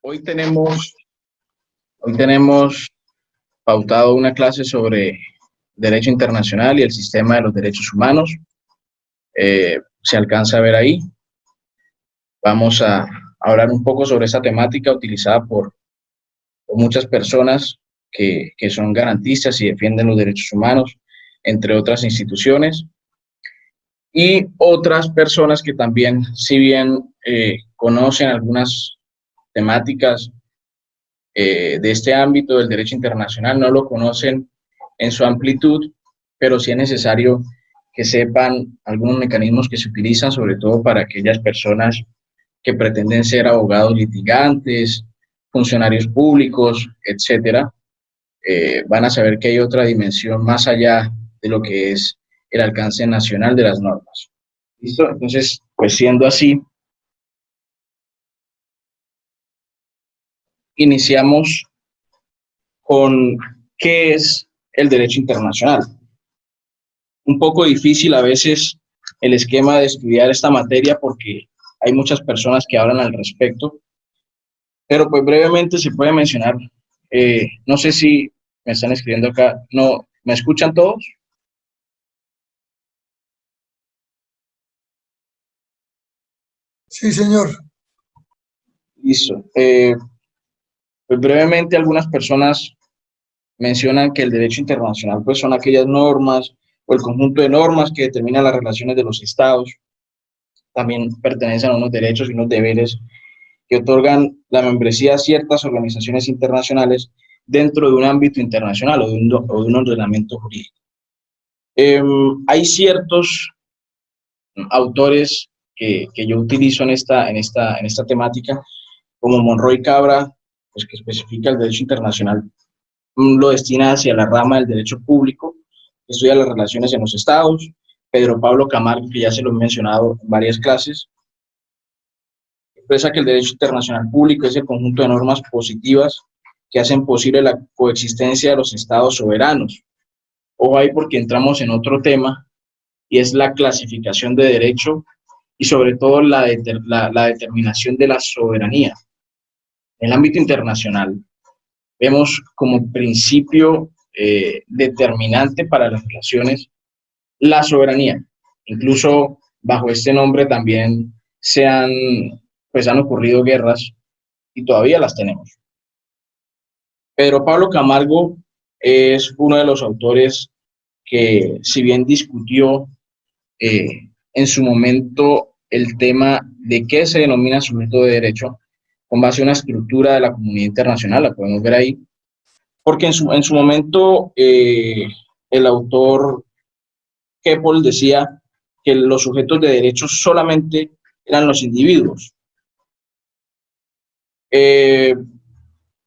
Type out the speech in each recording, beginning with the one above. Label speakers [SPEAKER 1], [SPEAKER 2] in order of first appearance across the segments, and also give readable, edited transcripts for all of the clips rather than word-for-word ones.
[SPEAKER 1] Hoy tenemos, hoy tenemos pautado una clase sobre derecho internacional y el sistema de los derechos humanos. Se alcanza a ver ahí. Vamos a hablar un poco sobre esa temática utilizada por muchas personas que son garantistas y defienden los derechos humanos, entre otras instituciones, y otras personas que también, si bien conocen algunas temáticas de este ámbito del derecho internacional, no lo conocen en su amplitud, pero sí es necesario que sepan algunos mecanismos que se utilizan, sobre todo para aquellas personas que pretenden ser abogados litigantes, funcionarios públicos, etcétera. Van a saber que hay otra dimensión más allá de lo que es el alcance nacional de las normas. ¿Listo? Entonces, pues siendo así, iniciamos con qué es el derecho internacional. Un poco difícil a veces el esquema de estudiar esta materia porque hay muchas personas que hablan al respecto, pero pues brevemente se puede mencionar, no sé si me están escribiendo acá, no, ¿me escuchan todos?
[SPEAKER 2] Sí, señor.
[SPEAKER 1] Listo. Pues brevemente algunas personas mencionan que el derecho internacional pues son aquellas normas o el conjunto de normas que determinan las relaciones de los estados. También pertenecen a unos derechos y unos deberes que otorgan la membresía a ciertas organizaciones internacionales dentro de un ámbito internacional o de un ordenamiento jurídico. Hay ciertos autores que yo utilizo en esta temática, como Monroy Cabra, pues que especifica el derecho internacional, lo destina hacia la rama del derecho público, que estudia las relaciones en los estados. Pedro Pablo Camargo, que ya se lo he mencionado en varias clases, expresa que el derecho internacional público es el conjunto de normas positivas que hacen posible la coexistencia de los estados soberanos. O ahí porque entramos en otro tema, y es la clasificación de derecho y sobre todo la determinación de la soberanía. En el ámbito internacional vemos como principio determinante para las relaciones la soberanía. Incluso bajo este nombre también pues han ocurrido guerras y todavía las tenemos. Pedro Pablo Camargo es uno de los autores que, si bien discutió en su momento el tema de qué se denomina sujeto de derecho, con base a una estructura de la comunidad internacional, la podemos ver ahí, porque en su momento el autor Keppel decía que los sujetos de derecho solamente eran los individuos. Eh,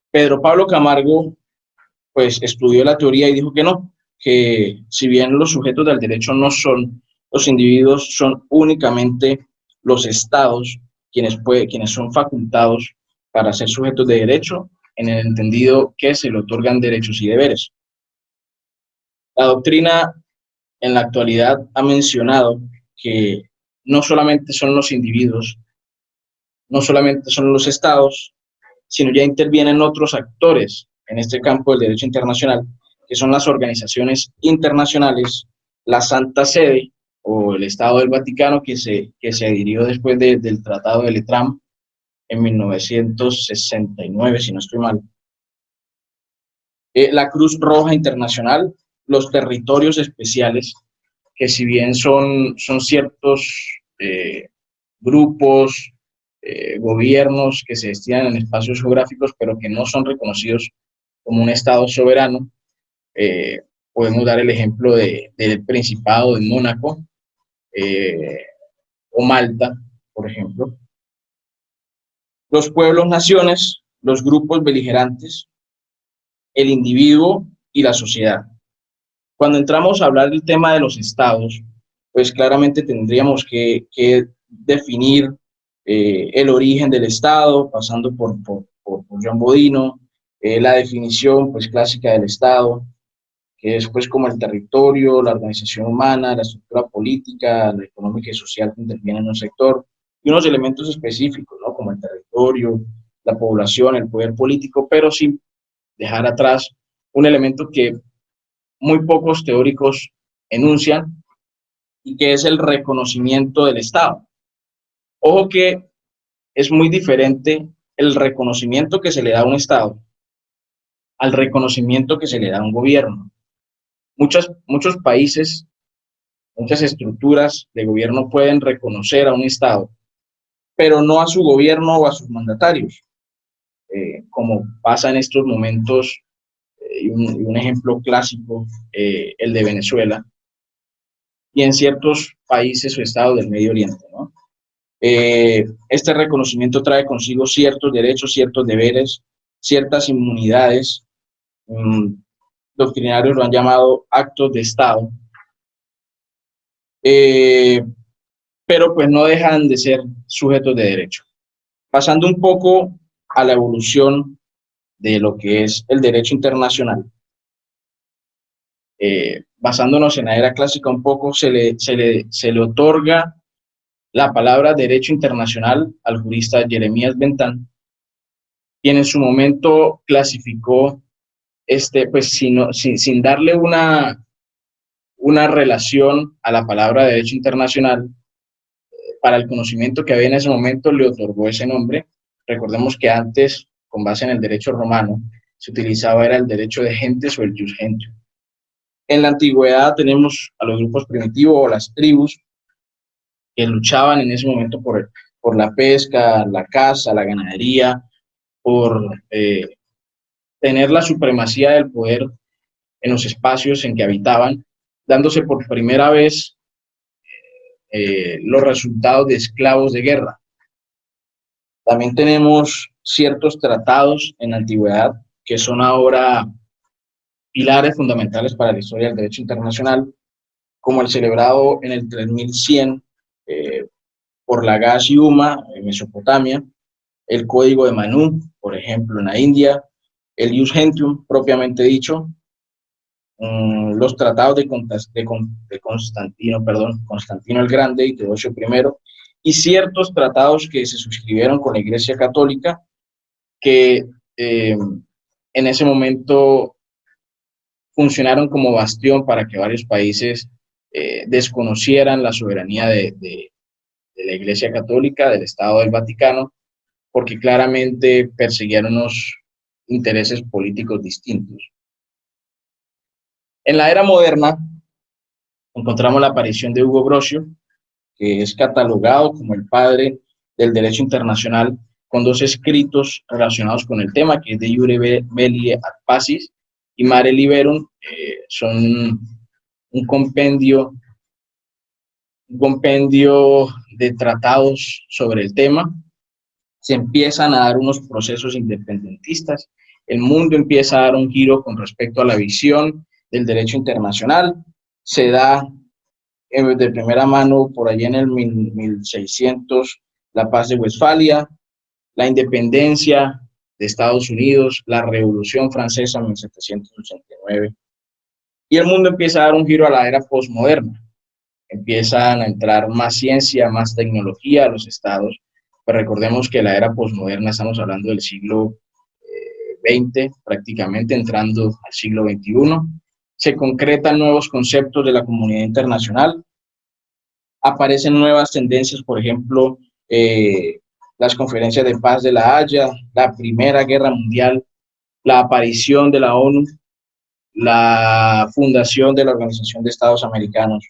[SPEAKER 1] Pedro Pablo Camargo pues estudió la teoría y dijo que no, que si bien los sujetos del derecho no son los individuos, son únicamente los estados quienes son facultados para ser sujetos de derecho, en el entendido que se le otorgan derechos y deberes. La doctrina en la actualidad ha mencionado que no solamente son los individuos, no solamente son los estados, sino ya intervienen otros actores en este campo del derecho internacional, que son las organizaciones internacionales, la Santa Sede o el Estado del Vaticano, que se adhirió después del Tratado de Letrán en 1969, si no estoy mal. La Cruz Roja Internacional, los territorios especiales, que si bien son ciertos grupos, gobiernos que se destinan en espacios geográficos, pero que no son reconocidos como un Estado soberano. Podemos dar el ejemplo del Principado de Mónaco eh, o Malta, por ejemplo. Los pueblos, naciones, los grupos beligerantes, el individuo y la sociedad. Cuando entramos a hablar del tema de los estados, pues claramente tendríamos que definir el origen del estado, pasando por John Bodino, la definición pues clásica del estado, que es pues como el territorio, la organización humana, la estructura política, la económica y social que interviene en un sector, y unos elementos específicos, ¿no? Como el territorio, la población, el poder político, pero sin dejar atrás un elemento que muy pocos teóricos enuncian y que es el reconocimiento del Estado. Ojo que es muy diferente el reconocimiento que se le da a un Estado al reconocimiento que se le da a un gobierno. Muchos países, muchas estructuras de gobierno pueden reconocer a un Estado, pero no a su gobierno o a sus mandatarios, como pasa en estos momentos, un ejemplo clásico, el de Venezuela, y en ciertos países o estados del Medio Oriente, ¿no? Este reconocimiento trae consigo ciertos derechos, ciertos deberes, ciertas inmunidades. Doctrinarios lo han llamado actos de Estado, pero pues no dejan de ser sujetos de derecho. Pasando un poco a la evolución de lo que es el derecho internacional, basándonos en la era clásica un poco, se le otorga la palabra derecho internacional al jurista Jeremías Bentham, quien en su momento clasificó, pues sin darle una relación a la palabra derecho internacional, para el conocimiento que había en ese momento le otorgó ese nombre. Recordemos que antes, con base en el derecho romano, se utilizaba era el derecho de gentes o el jus gentium. En la antigüedad tenemos a los grupos primitivos o las tribus que luchaban en ese momento por la pesca, la caza, la ganadería, por tener la supremacía del poder en los espacios en que habitaban, dándose por primera vez los resultados de esclavos de guerra. También tenemos ciertos tratados en la antigüedad que son ahora pilares fundamentales para la historia del derecho internacional, como el celebrado en el 3100 por Lagash y Uma en Mesopotamia, el Código de Manú, por ejemplo, en la India, el Ius Gentium, propiamente dicho, los tratados de Constantino el Grande y Teodosio I, y ciertos tratados que se suscribieron con la Iglesia Católica, que en ese momento funcionaron como bastión para que varios países desconocieran la soberanía de la Iglesia Católica, del Estado del Vaticano, porque claramente perseguían unos intereses políticos distintos. En la era moderna encontramos la aparición de Hugo Brocio, que es catalogado como el padre del derecho internacional, con dos escritos relacionados con el tema, que es de Iure Belli ad Pacis y Mare Liberum. Son un compendio de tratados sobre el tema. Se empiezan a dar unos procesos independentistas, el mundo empieza a dar un giro con respecto a la visión del derecho internacional, se da de primera mano por allí en el 1600 la paz de Westfalia, la independencia de Estados Unidos, la Revolución Francesa en 1789, y el mundo empieza a dar un giro a la era postmoderna. Empiezan a entrar más ciencia, más tecnología a los estados, pero recordemos que la era postmoderna estamos hablando del siglo XX, prácticamente entrando al siglo XXI. Se concretan nuevos conceptos de la comunidad internacional, aparecen nuevas tendencias, por ejemplo, las conferencias de paz de La Haya, la Primera Guerra Mundial, la aparición de la ONU, la fundación de la Organización de Estados Americanos,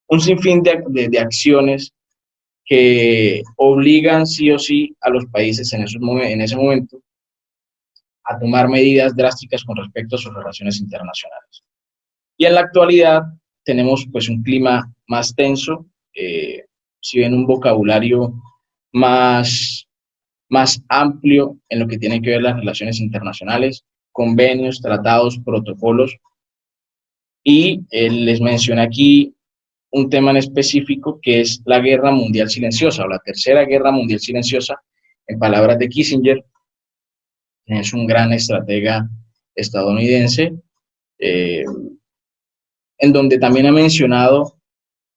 [SPEAKER 1] un sinfín de acciones que obligan sí o sí a los países en ese momento a tomar medidas drásticas con respecto a sus relaciones internacionales. Y en la actualidad tenemos pues un clima más tenso, si bien un vocabulario más amplio en lo que tiene que ver las relaciones internacionales, convenios, tratados, protocolos, y les menciono aquí un tema en específico que es la Guerra Mundial Silenciosa o la Tercera Guerra Mundial Silenciosa, en palabras de Kissinger, que es un gran estratega estadounidense, en donde también ha mencionado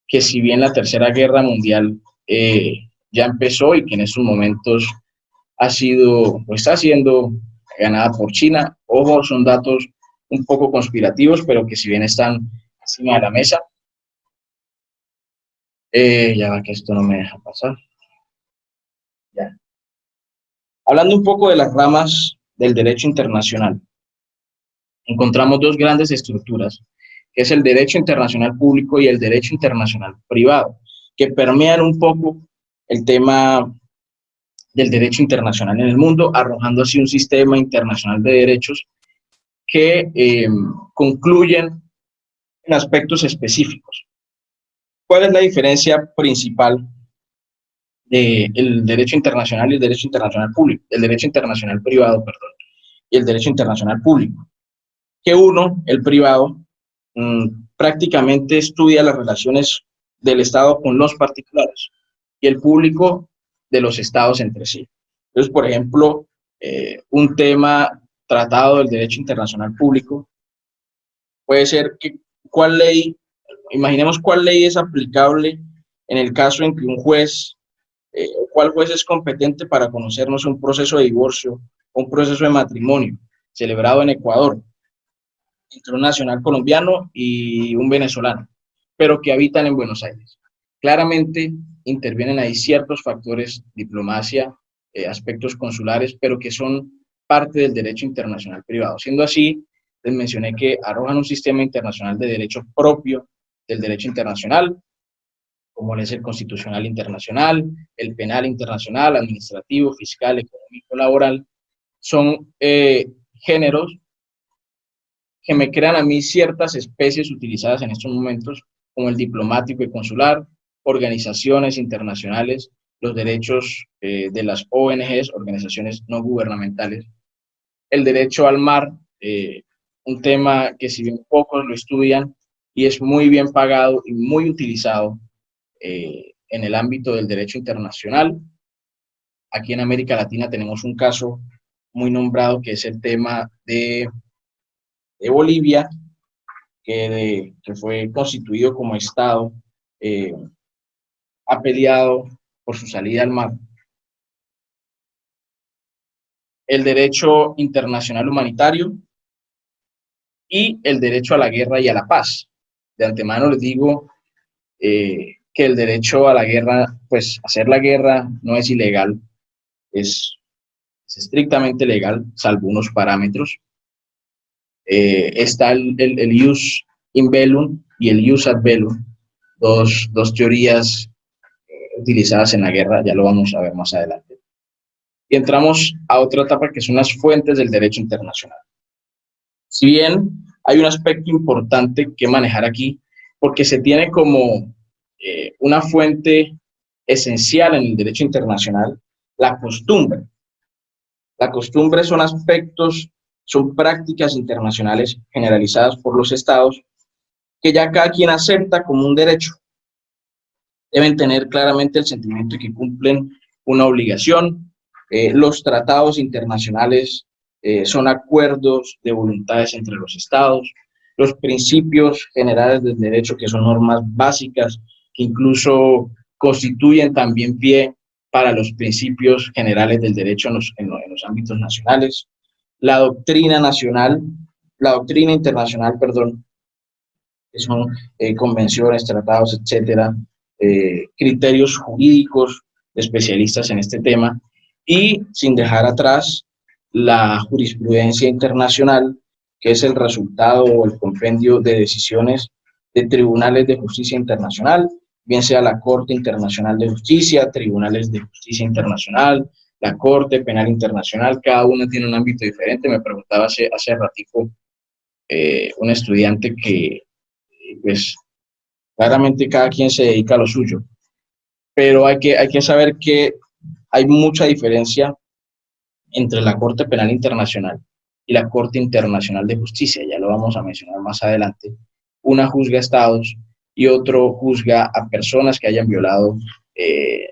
[SPEAKER 1] que si bien la Tercera Guerra Mundial ya empezó y que en estos momentos ha sido o está siendo ganada por China. Ojo, son datos un poco conspirativos, pero que si bien están encima de la mesa, ya va que esto no me deja pasar. Ya. Hablando un poco de las ramas del derecho internacional, encontramos dos grandes estructuras, que es el derecho internacional público y el derecho internacional privado, que permean un poco el tema del derecho internacional en el mundo, arrojando así un sistema internacional de derechos que concluyen en aspectos específicos. ¿Cuál es la diferencia principal del derecho internacional y el derecho internacional público? El derecho internacional privado, perdón, y el derecho internacional público. Que uno, el privado, prácticamente estudia las relaciones del Estado con los particulares y el público de los estados entre sí. Entonces, por ejemplo, un tema tratado del derecho internacional público puede ser que cuál ley, imaginemos cuál ley es aplicable en el caso en que un juez, cuál juez es competente para conocernos un proceso de divorcio o un proceso de matrimonio celebrado en Ecuador entre un nacional colombiano y un venezolano, pero que habitan en Buenos Aires. Claramente intervienen ahí ciertos factores, diplomacia, aspectos consulares, pero que son parte del derecho internacional privado. Siendo así, les mencioné que arrojan un sistema internacional de derecho propio del derecho internacional, como es el constitucional internacional, el penal internacional, administrativo, fiscal, económico, laboral. Son géneros que me crean a mí ciertas especies utilizadas en estos momentos, como el diplomático y consular, organizaciones internacionales, los derechos de las ONGs, organizaciones no gubernamentales, el derecho al mar, un tema que si bien pocos lo estudian y es muy bien pagado y muy utilizado en el ámbito del derecho internacional. Aquí en América Latina tenemos un caso muy nombrado que es el tema de Bolivia, que fue constituido como Estado, ha peleado por su salida al mar. El derecho internacional humanitario y el derecho a la guerra y a la paz. De antemano les digo que el derecho a la guerra, pues hacer la guerra no es ilegal, es estrictamente legal, salvo unos parámetros. Está el ius in bellum y el ius ad bellum, dos teorías utilizadas en la guerra, ya lo vamos a ver más adelante. Y entramos a otra etapa que son las fuentes del derecho internacional. Si bien hay un aspecto importante que manejar aquí, porque se tiene como una fuente esencial en el derecho internacional, la costumbre. La costumbre son aspectos, son prácticas internacionales generalizadas por los estados que ya cada quien acepta como un derecho. Deben tener claramente el sentimiento de que cumplen una obligación. Los tratados internacionales son acuerdos de voluntades entre los estados. Los principios generales del derecho, que son normas básicas, que incluso constituyen también pie para los principios generales del derecho en los ámbitos nacionales. La doctrina nacional, la doctrina internacional, perdón, que son convenciones, tratados, etcétera, criterios jurídicos de especialistas en este tema, y sin dejar atrás la jurisprudencia internacional, que es el resultado o el compendio de decisiones de tribunales de justicia internacional, bien sea la Corte Internacional de Justicia, tribunales de justicia internacional, la Corte Penal Internacional, cada uno tiene un ámbito diferente. Me preguntaba hace ratico un estudiante que pues claramente cada quien se dedica a lo suyo, pero hay que saber que hay mucha diferencia entre la Corte Penal Internacional y la Corte Internacional de Justicia, ya lo vamos a mencionar más adelante. Una juzga a estados y otro juzga a personas que hayan violado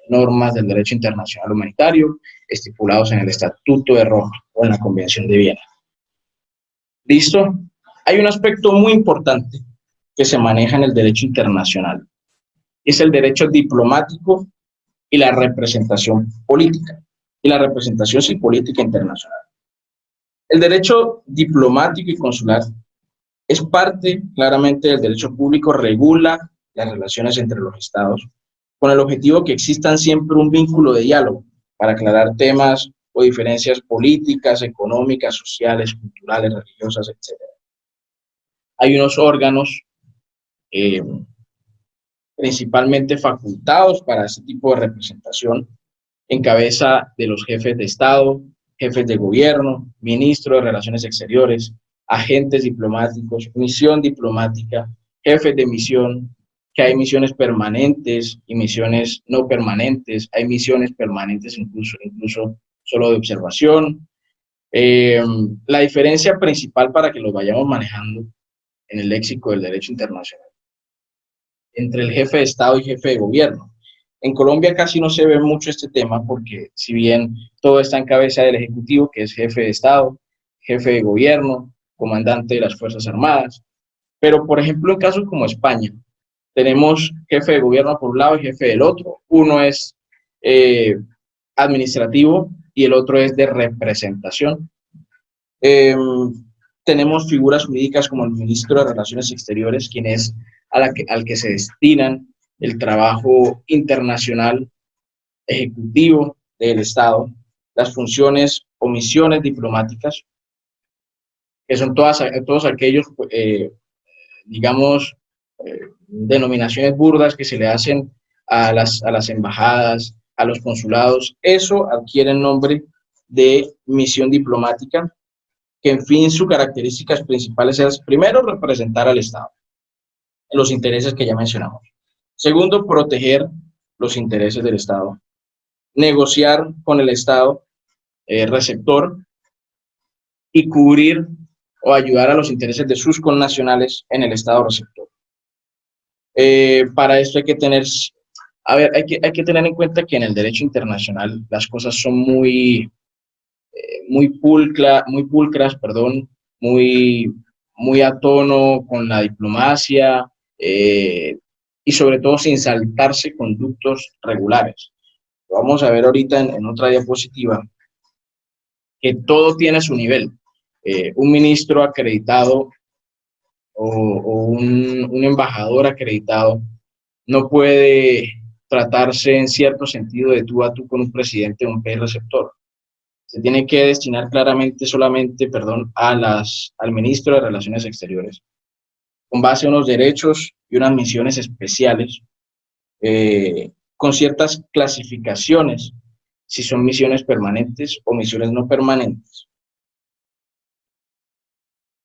[SPEAKER 1] normas del derecho internacional humanitario estipulados en el Estatuto de Roma o en la Convención de Viena. ¿Listo? Hay un aspecto muy importante que se maneja en el derecho internacional. Es el derecho diplomático y la representación política. y la representación sí, política internacional. El derecho diplomático y consular es parte claramente del derecho público, regula las relaciones entre los estados, con el objetivo que existan siempre un vínculo de diálogo para aclarar temas o diferencias políticas, económicas, sociales, culturales, religiosas, etc. Hay unos órganos eh, principalmente facultados para este tipo de representación, en cabeza de los jefes de Estado, jefes de gobierno, ministros de Relaciones Exteriores, agentes diplomáticos, misión diplomática, jefes de misión, que hay misiones permanentes y misiones no permanentes, hay misiones permanentes incluso solo de observación. La diferencia principal para que lo vayamos manejando en el léxico del derecho internacional entre el jefe de Estado y jefe de gobierno. En Colombia casi no se ve mucho este tema porque si bien todo está en cabeza del Ejecutivo, que es jefe de Estado, jefe de gobierno, comandante de las Fuerzas Armadas, pero por ejemplo en casos como España, tenemos jefe de gobierno por un lado y jefe del otro. Uno es administrativo y el otro es de representación. Tenemos figuras jurídicas como el ministro de Relaciones Exteriores, quien es al que se destinan el trabajo internacional ejecutivo del Estado, las funciones o misiones diplomáticas, que son todos aquellos, digamos, denominaciones burdas que se le hacen a las embajadas, a los consulados. Eso adquiere el nombre de misión diplomática, que en fin sus características principales es, primero, representar al Estado, los intereses que ya mencionamos. Segundo, proteger los intereses del Estado. Negociar con el Estado receptor y cubrir o ayudar a los intereses de sus connacionales en el Estado receptor. Para esto hay que tener, hay que tener en cuenta que en el derecho internacional las cosas son muy pulcras, perdón, muy a tono con la diplomacia y sobre todo sin saltarse conductos regulares. Vamos a ver ahorita en otra diapositiva que todo tiene su nivel. Un ministro acreditado o un embajador acreditado no puede tratarse en cierto sentido de tú a tú con un presidente de un país receptor. Se tiene que destinar claramente solamente, al ministro de Relaciones Exteriores, con base a unos derechos y unas misiones especiales, con ciertas clasificaciones, si son misiones permanentes o misiones no permanentes.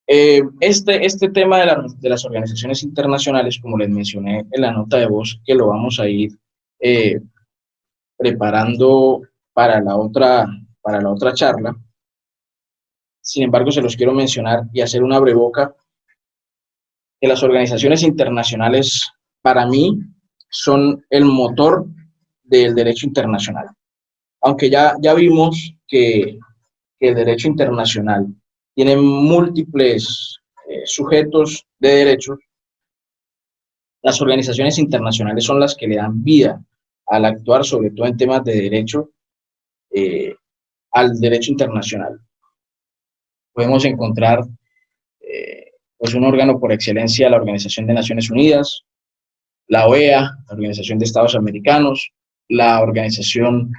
[SPEAKER 1] Este tema de las organizaciones internacionales, como les mencioné en la nota de voz, que lo vamos a ir preparando para la otra charla. Sin embargo, se los quiero mencionar y hacer una breboca, que las organizaciones internacionales, para mí, son el motor del derecho internacional. Aunque ya vimos que el derecho internacional tiene múltiples sujetos de derechos, las organizaciones internacionales son las que le dan vida al actuar, sobre todo en temas de derecho, al derecho internacional. Podemos encontrar pues un órgano por excelencia, la Organización de Naciones Unidas, la OEA, la Organización de Estados Americanos, la Organización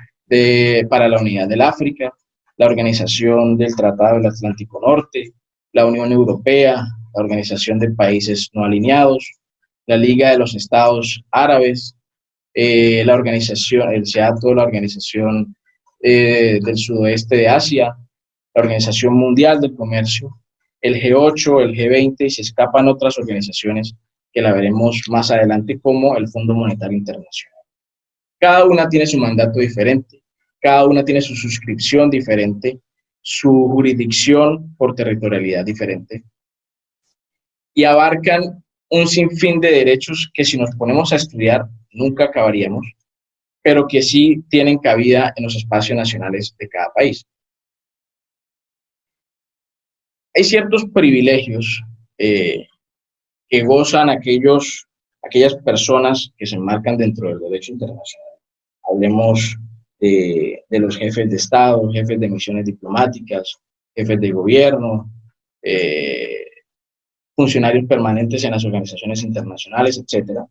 [SPEAKER 1] para la Unidad del África, la Organización del Tratado del Atlántico Norte, la Unión Europea, la Organización de Países No Alineados, la Liga de los Estados Árabes, la organización, el SEATO, la Organización del Sudoeste de Asia, la Organización Mundial del Comercio, el G8, el G20, y se escapan otras organizaciones que la veremos más adelante, como el Fondo Monetario Internacional. Cada una tiene su mandato diferente, cada una tiene su suscripción diferente, su jurisdicción por territorialidad diferente, y abarcan un sinfín de derechos que, si nos ponemos a estudiar, nunca acabaríamos, pero que sí tienen cabida en los espacios nacionales de cada país. Hay ciertos privilegios que gozan aquellas personas que se enmarcan dentro del derecho internacional. Hablemos de los jefes de Estado, jefes de misiones diplomáticas, jefes de gobierno, funcionarios permanentes en las organizaciones internacionales, etcétera,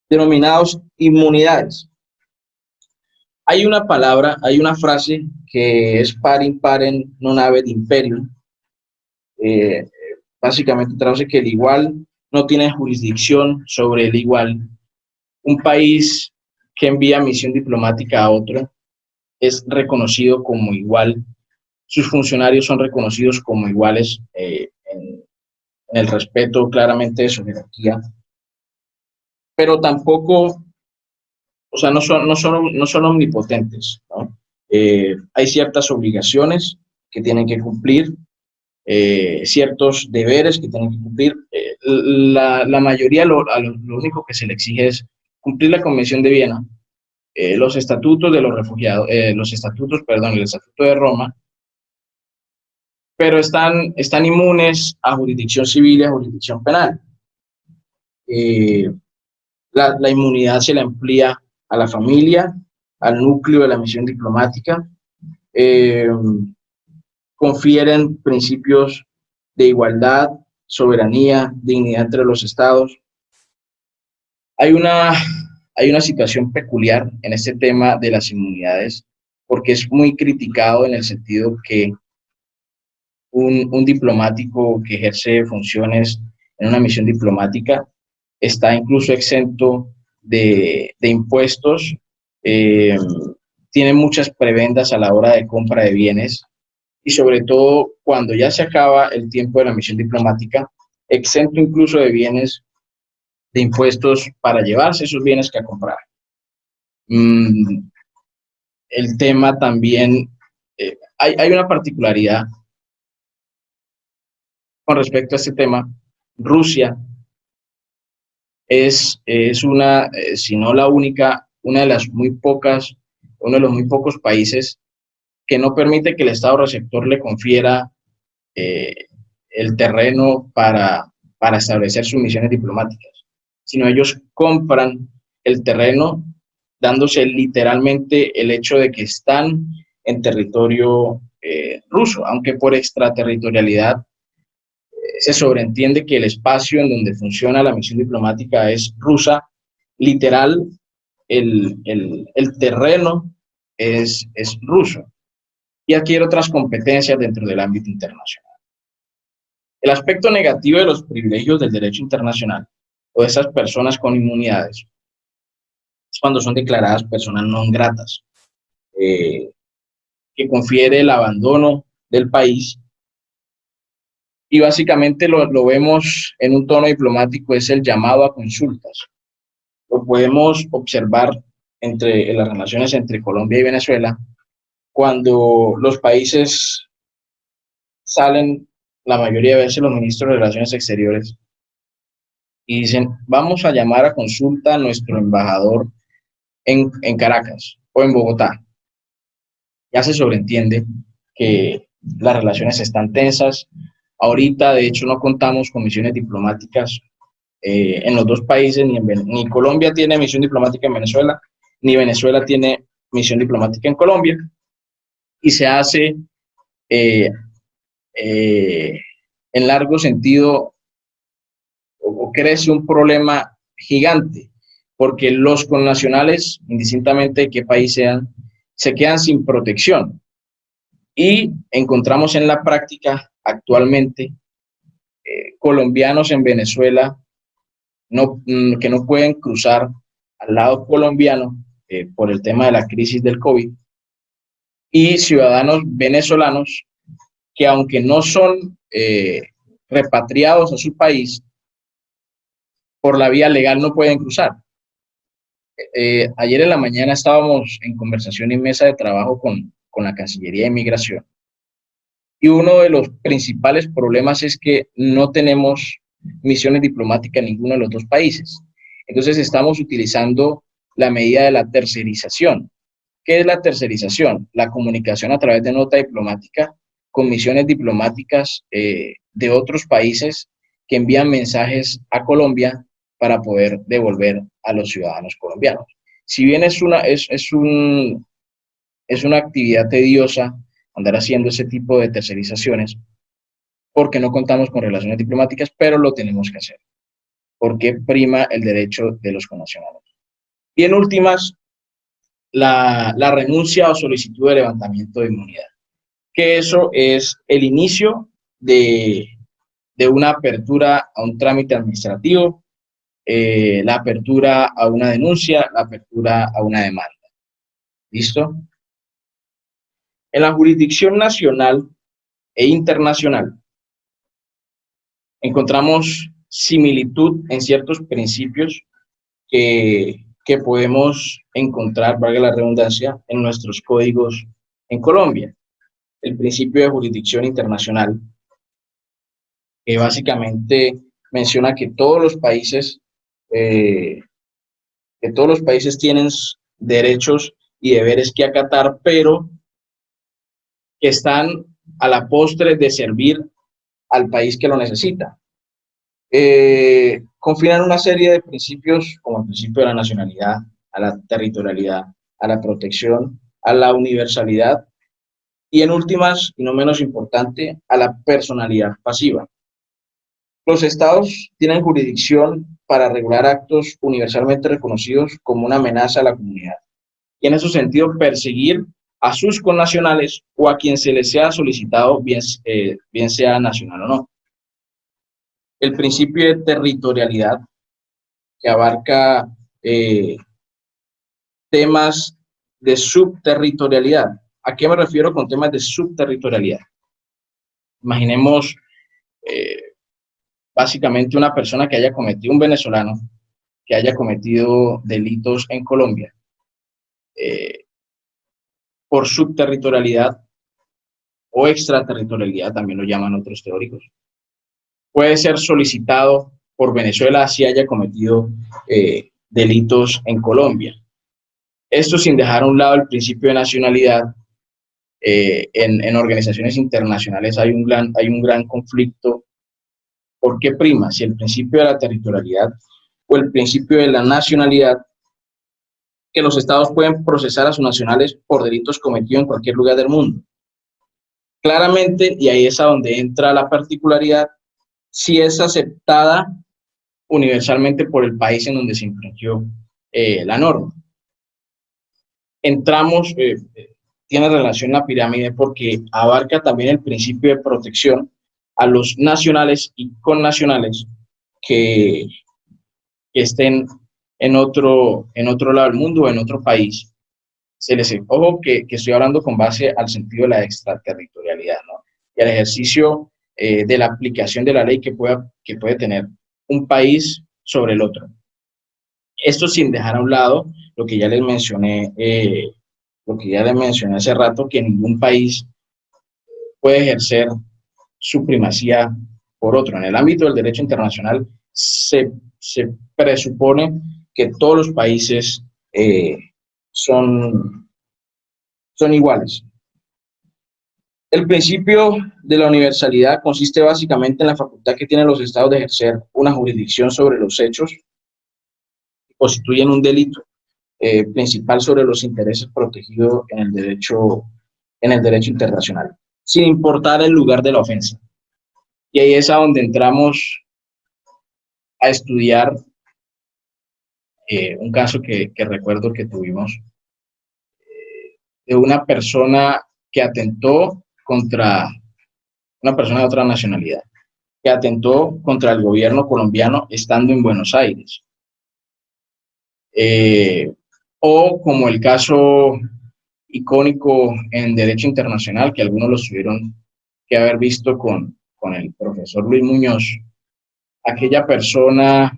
[SPEAKER 1] denominados inmunidades. Hay una palabra, hay una frase que es parim parem non habet imperium, básicamente traduce que el igual no tiene jurisdicción sobre el igual. Un país que envía misión diplomática a otro es reconocido como igual, sus funcionarios son reconocidos como iguales en el respeto claramente de su jerarquía, pero tampoco, o sea, no son omnipotentes, ¿no? Hay ciertas obligaciones que tienen que cumplir, ciertos deberes que tienen que cumplir. La mayoría, lo único que se le exige es cumplir la Convención de Viena, los estatutos de los refugiados, los estatutos, perdón, el Estatuto de Roma, pero están inmunes a jurisdicción civil y a jurisdicción penal. La inmunidad se la amplía a la familia, al núcleo de la misión diplomática, confieren principios de igualdad, soberanía, dignidad entre los estados. Hay una situación peculiar en este tema de las inmunidades, porque es muy criticado en el sentido que un diplomático que ejerce funciones en una misión diplomática está incluso exento de impuestos, tiene muchas prebendas a la hora de compra de bienes y sobre todo cuando ya se acaba el tiempo de la misión diplomática, exento incluso de bienes, de impuestos para llevarse esos bienes que a comprar. El tema también, hay una particularidad con respecto a este tema. Rusia es una, si no la única, una de las muy pocas, uno de los muy pocos países que no permite que el Estado receptor le confiera el terreno para establecer sus misiones diplomáticas, sino ellos compran el terreno dándose literalmente el hecho de que están en territorio ruso, aunque por extraterritorialidad se sobreentiende que el espacio en donde funciona la misión diplomática es rusa, literal, el terreno es ruso. Y adquiere otras competencias dentro del ámbito internacional. El aspecto negativo de los privilegios del derecho internacional o de esas personas con inmunidades es cuando son declaradas personas no gratas, que confiere el abandono del país. Y básicamente lo vemos en un tono diplomático, es el llamado a consultas. Lo podemos observar en las relaciones entre Colombia y Venezuela, cuando los países salen, la mayoría de veces los ministros de Relaciones Exteriores, y dicen, vamos a llamar a consulta a nuestro embajador en Caracas o en Bogotá. Ya se sobreentiende que las relaciones están tensas. Ahorita, de hecho, no contamos con misiones diplomáticas en los dos países, ni Colombia tiene misión diplomática en Venezuela, ni Venezuela tiene misión diplomática en Colombia, y se hace en largo sentido, o crece un problema gigante, porque los connacionales, indistintamente de qué país sean, se quedan sin protección. Y encontramos en la práctica actualmente colombianos en Venezuela que no pueden cruzar al lado colombiano por el tema de la crisis del COVID, y ciudadanos venezolanos que aunque no son repatriados a su país, por la vía legal no pueden cruzar. Ayer en la mañana estábamos en conversación y mesa de trabajo con la Cancillería de Migración, y uno de los principales problemas es que no tenemos misiones diplomáticas en ninguno de los dos países. Entonces estamos utilizando la medida de la tercerización. ¿Qué es la tercerización? La comunicación a través de nota diplomática con misiones diplomáticas de otros países que envían mensajes a Colombia para poder devolver a los ciudadanos colombianos. Si bien es Es una actividad tediosa andar haciendo ese tipo de tercerizaciones porque no contamos con relaciones diplomáticas, pero lo tenemos que hacer, porque prima el derecho de los connacionales. Y en últimas, la renuncia o solicitud de levantamiento de inmunidad, que eso es el inicio de una apertura a un trámite administrativo, la apertura a una denuncia, la apertura a una demanda. ¿Listo? En la jurisdicción nacional e internacional encontramos similitud en ciertos principios que podemos encontrar, valga la redundancia, en nuestros códigos en Colombia. El principio de jurisdicción internacional, que básicamente menciona eh, que todos los países tienen derechos y deberes que acatar, pero que están a la postre de servir al país que lo necesita. Confinan una serie de principios como el principio de la nacionalidad, a la territorialidad, a la protección, a la universalidad y en últimas, y no menos importante, a la personalidad pasiva. Los estados tienen jurisdicción para regular actos universalmente reconocidos como una amenaza a la comunidad y en ese sentido perseguir a sus connacionales o a quien se les sea solicitado, bien sea nacional o no. El principio de territorialidad, que abarca temas de subterritorialidad. ¿A qué me refiero con temas de subterritorialidad? Imaginemos básicamente una persona que haya cometido, un venezolano, que haya cometido delitos en Colombia por subterritorialidad o extraterritorialidad, también lo llaman otros teóricos. Puede ser solicitado por Venezuela si haya cometido delitos en Colombia. Esto sin dejar a un lado el principio de nacionalidad. En organizaciones internacionales hay un gran conflicto. ¿Por qué prima? Si el principio de la territorialidad o el principio de la nacionalidad, que los estados pueden procesar a sus nacionales por delitos cometidos en cualquier lugar del mundo. Claramente, y ahí es a donde entra la particularidad, si es aceptada universalmente por el país en donde se infringió la norma. Entramos, tiene relación la pirámide porque abarca también el principio de protección a los nacionales y connacionales que estén en otro lado del mundo o en otro país. Ojo que estoy hablando con base al sentido de la extraterritorialidad, ¿no? Y al ejercicio de la aplicación de la ley que puede tener un país sobre el otro. Esto sin dejar a un lado lo que ya les mencioné, hace rato, que ningún país puede ejercer su primacía por otro. En el ámbito del derecho internacional se presupone que todos los países son iguales. El principio de la universalidad consiste básicamente en la facultad que tienen los estados de ejercer una jurisdicción sobre los hechos que constituyen un delito principal sobre los intereses protegidos en el derecho internacional, sin importar el lugar de la ofensa. Y ahí es a donde entramos a estudiar un caso que recuerdo que tuvimos de una persona que atentó contra una persona de otra nacionalidad, que atentó contra el gobierno colombiano estando en Buenos Aires. O como el caso icónico en derecho internacional, que algunos lo tuvieron que haber visto con el profesor Luis Muñoz, aquella persona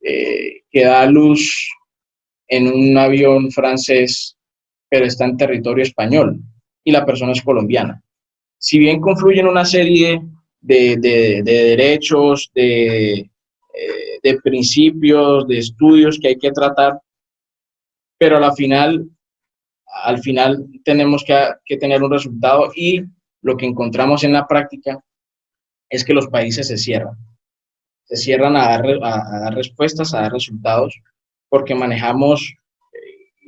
[SPEAKER 1] que da a luz en un avión francés, pero está en territorio español, y la persona es colombiana. Si bien confluyen una serie de derechos, de principios, de estudios que hay que tratar, pero al final tenemos que tener un resultado, y lo que encontramos en la práctica es que los países se cierran a dar respuestas, a dar resultados, porque manejamos,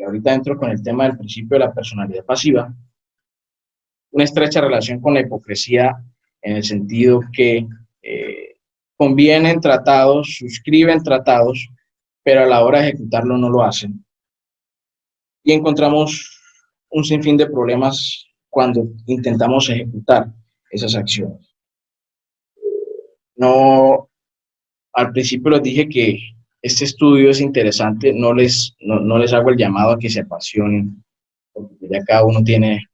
[SPEAKER 1] ahorita entro con el tema del principio de la personalidad pasiva, una estrecha relación con la hipocresía en el sentido que convienen tratados, suscriben tratados, pero a la hora de ejecutarlo no lo hacen. Y encontramos un sinfín de problemas cuando intentamos ejecutar esas acciones. No, al principio les dije que este estudio es interesante, no les hago el llamado a que se apasionen, porque ya cada uno tiene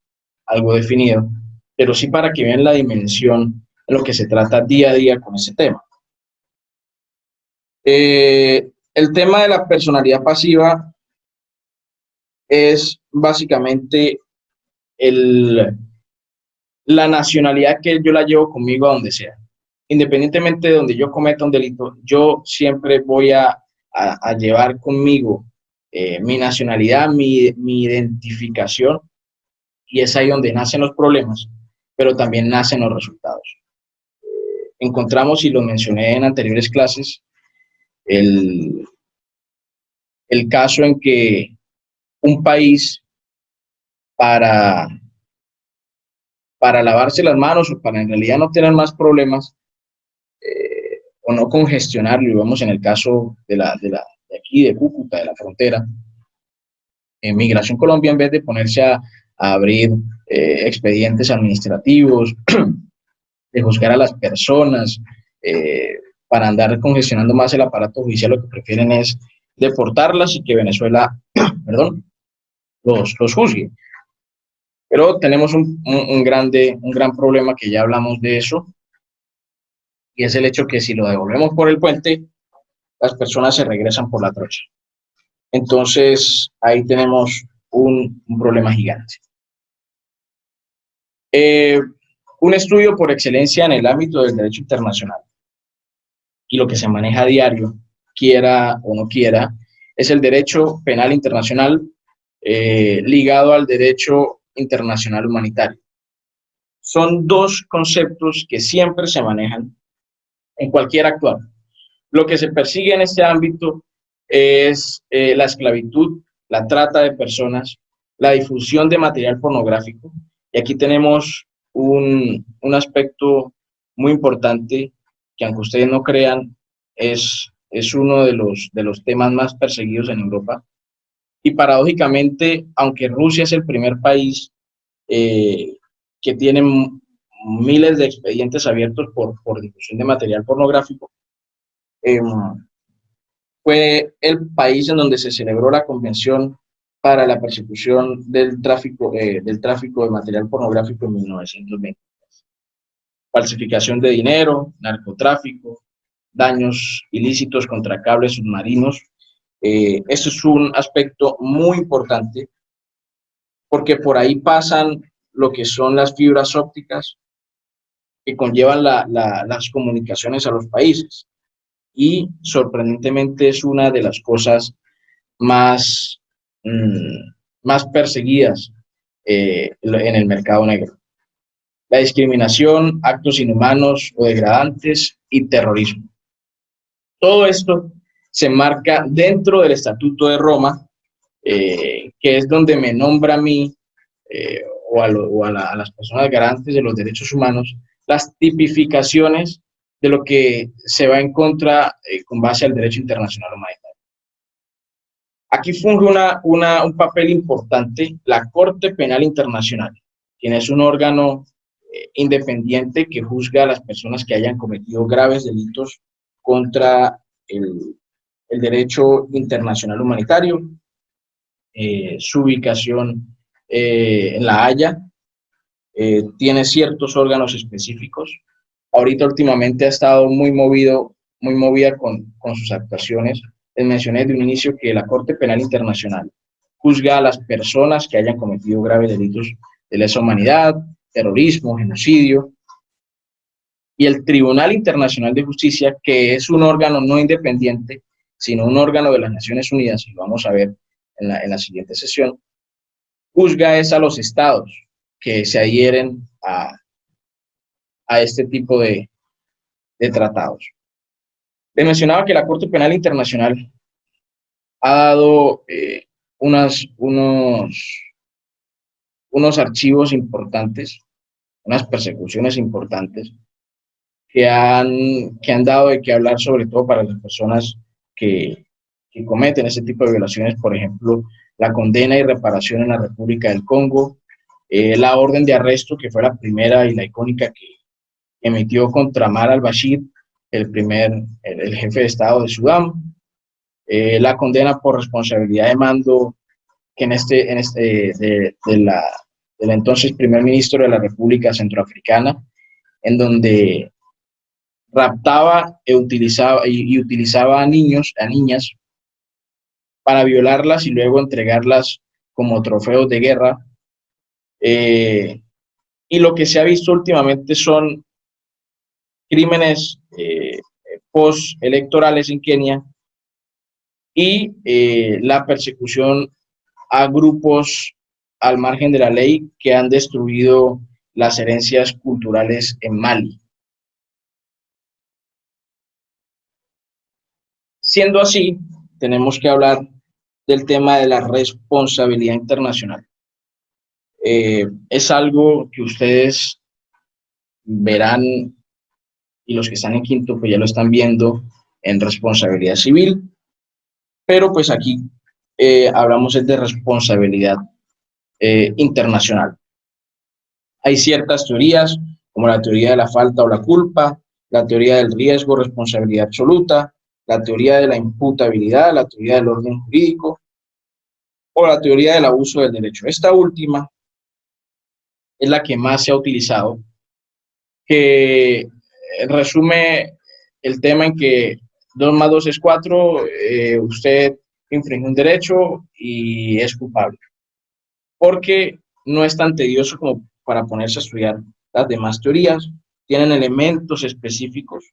[SPEAKER 1] algo definido, pero sí para que vean la dimensión en lo que se trata día a día con ese tema. El tema de la personalidad pasiva es básicamente la nacionalidad que yo la llevo conmigo a donde sea. Independientemente de donde yo cometa un delito, yo siempre voy a llevar conmigo mi nacionalidad, mi identificación, y es ahí donde nacen los problemas, pero también nacen los resultados. Encontramos, y lo mencioné en anteriores clases, el caso en que un país para lavarse las manos o para en realidad no tener más problemas o no congestionarlo, y vamos en el caso de aquí, de Cúcuta, de la frontera, en Migración Colombia, en vez de ponerse a abrir expedientes administrativos, de juzgar a las personas, para andar congestionando más el aparato judicial, lo que prefieren es deportarlas y que Venezuela, perdón, los juzgue. Pero tenemos un gran problema, que ya hablamos de eso, y es el hecho que si lo devolvemos por el puente, las personas se regresan por la trocha. Entonces, ahí tenemos un problema gigante. Un estudio por excelencia en el ámbito del derecho internacional y lo que se maneja a diario, quiera o no quiera, es el derecho penal internacional ligado al derecho internacional humanitario. Son dos conceptos que siempre se manejan en cualquier actuar. Lo que se persigue en este ámbito es la esclavitud, la trata de personas, la difusión de material pornográfico. Y aquí tenemos un aspecto muy importante que, aunque ustedes no crean, es uno de los temas más perseguidos en Europa. Y paradójicamente, aunque Rusia es el primer país que tiene miles de expedientes abiertos por difusión de material pornográfico, fue el país en donde se celebró la Convención para la persecución del tráfico de material pornográfico en 1920. Falsificación de dinero, narcotráfico, daños ilícitos contra cables submarinos. Eso es un aspecto muy importante, porque por ahí pasan lo que son las fibras ópticas que conllevan las comunicaciones a los países. Y sorprendentemente es una de las cosas más, más perseguidas en el mercado negro. La discriminación, actos inhumanos o degradantes y terrorismo. Todo esto se marca dentro del Estatuto de Roma, que es donde me nombra a mí a las personas garantes de los derechos humanos, las tipificaciones de lo que se va en contra con base al derecho internacional humanitario. Aquí funge un papel importante la Corte Penal Internacional, quien es un órgano independiente que juzga a las personas que hayan cometido graves delitos contra el derecho internacional humanitario. Su ubicación en La Haya, tiene ciertos órganos específicos. Ahorita últimamente ha estado muy movida con sus actuaciones. Les mencioné de un inicio que la Corte Penal Internacional juzga a las personas que hayan cometido graves delitos de lesa humanidad, terrorismo, genocidio, y el Tribunal Internacional de Justicia, que es un órgano no independiente, sino un órgano de las Naciones Unidas, y lo vamos a ver en la siguiente sesión, juzga es a los estados que se adhieren a este tipo de tratados. Les mencionaba que la Corte Penal Internacional ha dado unos archivos importantes, unas persecuciones importantes que han dado de qué hablar, sobre todo para las personas que, que cometen ese tipo de violaciones, por ejemplo, la condena y reparación en la República del Congo, la orden de arresto, que fue la primera y la icónica que emitió contra Omar al-Bashir, el jefe de Estado de Sudán, la condena por responsabilidad de mando que del entonces primer ministro de la República Centroafricana, en donde raptaba y utilizaba a niños, a niñas, para violarlas y luego entregarlas como trofeos de guerra. Y lo que se ha visto últimamente son crímenes postelectorales en Kenia y la persecución a grupos al margen de la ley que han destruido las herencias culturales en Mali. Siendo así, tenemos que hablar del tema de la responsabilidad internacional. Es algo que ustedes verán, y los que están en quinto pues ya lo están viendo, en responsabilidad civil, pero pues aquí hablamos de responsabilidad internacional. Hay ciertas teorías, como la teoría de la falta o la culpa, la teoría del riesgo, responsabilidad absoluta, la teoría de la imputabilidad, la teoría del orden jurídico o la teoría del abuso del derecho. Esta última es la que más se ha utilizado, que resume el tema en que 2 más 2 es 4, usted infringe un derecho y es culpable, porque no es tan tedioso como para ponerse a estudiar las demás teorías, tienen elementos específicos,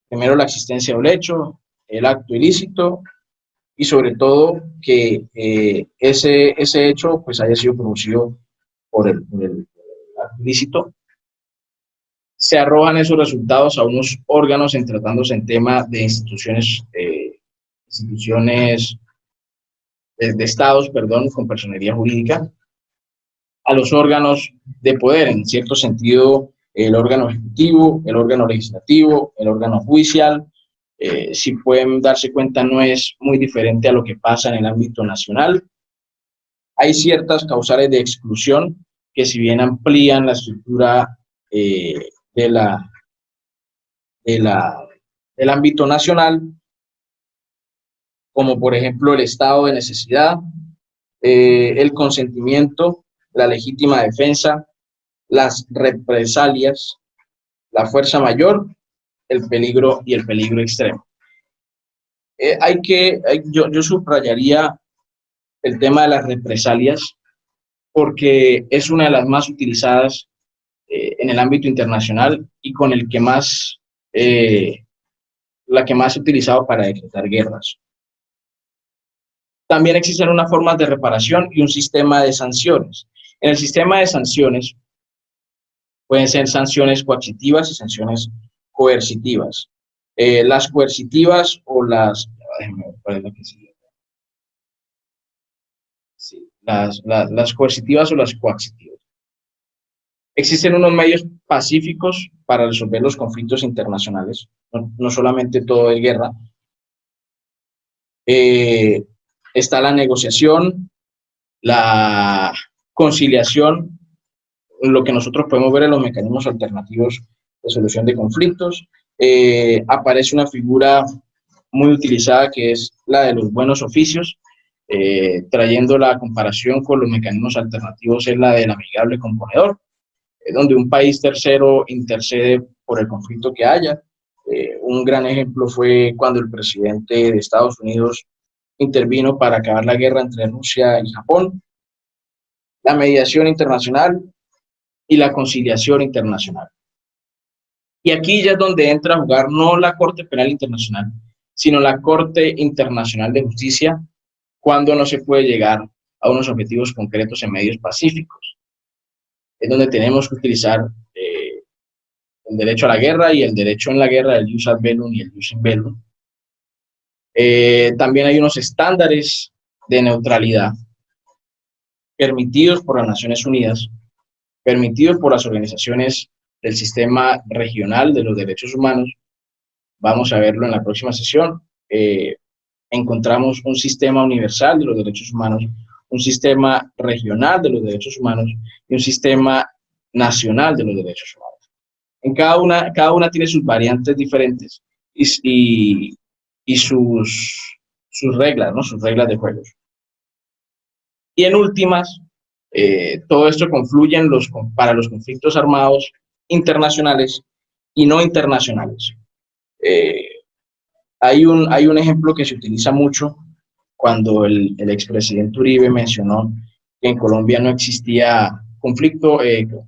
[SPEAKER 1] primero la existencia del hecho, el acto ilícito y sobre todo que ese hecho pues haya sido producido por el acto ilícito. Se arrojan esos resultados a unos órganos en tratándose en tema de instituciones de estados, perdón, con personería jurídica, a los órganos de poder, en cierto sentido, el órgano ejecutivo, el órgano legislativo, el órgano judicial. Si pueden darse cuenta, no es muy diferente a lo que pasa en el ámbito nacional. Hay ciertas causales de exclusión que, si bien amplían la estructura de la, de la, del ámbito nacional, como por ejemplo el estado de necesidad, el consentimiento, la legítima defensa, las represalias, la fuerza mayor, el peligro y el peligro extremo. Yo subrayaría el tema de las represalias porque es una de las más utilizadas en el ámbito internacional y con la que más se ha utilizado para decretar guerras. También existen unas formas de reparación y un sistema de sanciones. En el sistema de sanciones pueden ser sanciones coercitivas y sanciones coercitivas. Las coercitivas o las coercitivas o las coactivas. Existen unos medios pacíficos para resolver los conflictos internacionales, no solamente todo es guerra. Está la negociación, la conciliación, lo que nosotros podemos ver en los mecanismos alternativos de solución de conflictos. Aparece una figura muy utilizada que es la de los buenos oficios, trayendo la comparación con los mecanismos alternativos, es la del amigable componedor, donde un país tercero intercede por el conflicto que haya. Un gran ejemplo fue cuando el presidente de Estados Unidos intervino para acabar la guerra entre Rusia y Japón. La mediación internacional y la conciliación internacional. Y aquí ya es donde entra a jugar no la Corte Penal Internacional, sino la Corte Internacional de Justicia, cuando no se puede llegar a unos objetivos concretos en medios pacíficos. Es donde tenemos que utilizar el derecho a la guerra y el derecho en la guerra, el jus ad bellum y el jus in bellum. También hay unos estándares de neutralidad, permitidos por las Naciones Unidas, permitidos por las organizaciones del sistema regional de los derechos humanos. Vamos a verlo en la próxima sesión. Encontramos un sistema universal de los derechos humanos, un sistema regional de los derechos humanos y un sistema nacional de los derechos humanos. En cada una tiene sus variantes diferentes y sus reglas, ¿no? Sus reglas de juego. Y en últimas, todo esto confluye para los conflictos armados internacionales y no internacionales. Hay un ejemplo que se utiliza mucho cuando el expresidente Uribe mencionó que en Colombia no existía conflicto,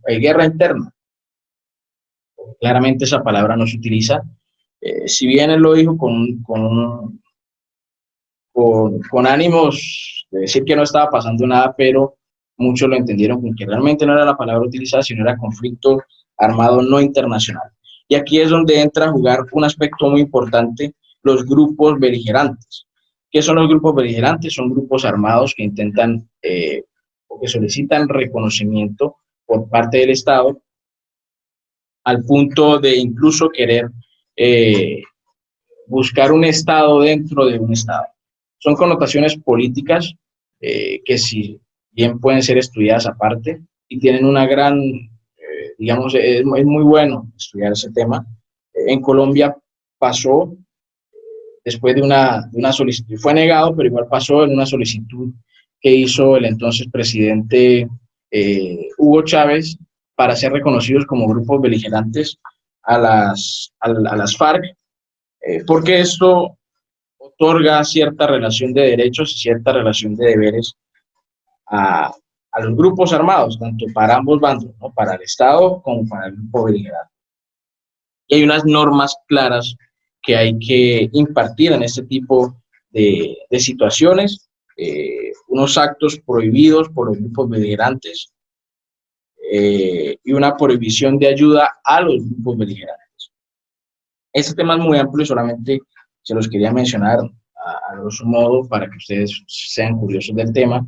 [SPEAKER 1] guerra interna. Claramente esa palabra no se utiliza. Si bien él lo dijo con ánimos de decir que no estaba pasando nada, pero muchos lo entendieron con que realmente no era la palabra utilizada, sino era conflicto armado no internacional. Y aquí es donde entra a jugar un aspecto muy importante, los grupos beligerantes. ¿Qué son los grupos beligerantes? Son grupos armados que intentan o que solicitan reconocimiento por parte del Estado al punto de incluso querer buscar un Estado dentro de un Estado. Son connotaciones políticas que si bien pueden ser estudiadas aparte y tienen una gran, digamos, es muy bueno estudiar ese tema. En Colombia pasó después de una solicitud, fue negado, pero igual pasó en una solicitud que hizo el entonces presidente Hugo Chávez para ser reconocidos como grupos beligerantes a las FARC, porque esto otorga cierta relación de derechos y cierta relación de deberes a los grupos armados, tanto para ambos bandos, ¿no? Para el Estado como para el grupo beligerante. Y hay unas normas claras que hay que impartir en este tipo de situaciones, unos actos prohibidos por los grupos beligerantes y una prohibición de ayuda a los grupos beligerantes. Este tema es muy amplio y solamente se los quería mencionar a grosso modo para que ustedes sean curiosos del tema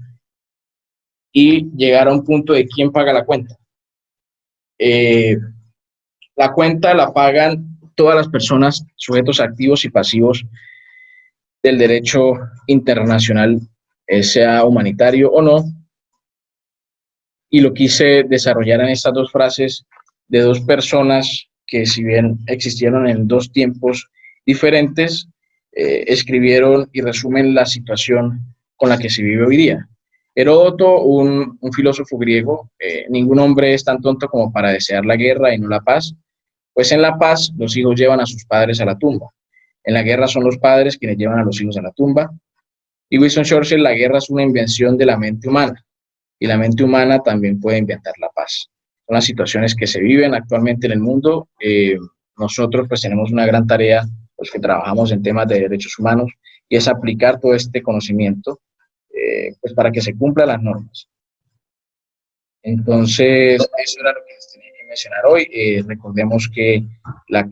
[SPEAKER 1] y llegar a un punto de quién paga la cuenta. La cuenta la pagan todas las personas, sujetos activos y pasivos del derecho internacional, sea humanitario o no, y lo quise desarrollar en estas dos frases de dos personas que, si bien existieron en dos tiempos diferentes, escribieron y resumen la situación con la que se vive hoy día. Heródoto, un filósofo griego, ningún hombre es tan tonto como para desear la guerra y no la paz, pues en la paz los hijos llevan a sus padres a la tumba. En la guerra son los padres quienes llevan a los hijos a la tumba. Y Winston Churchill, la guerra es una invención de la mente humana y la mente humana también puede inventar la paz. Son las situaciones que se viven actualmente en el mundo. Nosotros pues tenemos una gran tarea, los que trabajamos en temas de derechos humanos, y es aplicar todo este conocimiento pues para que se cumplan las normas. Entonces, eso era lo que les tenía que mencionar hoy. Recordemos que la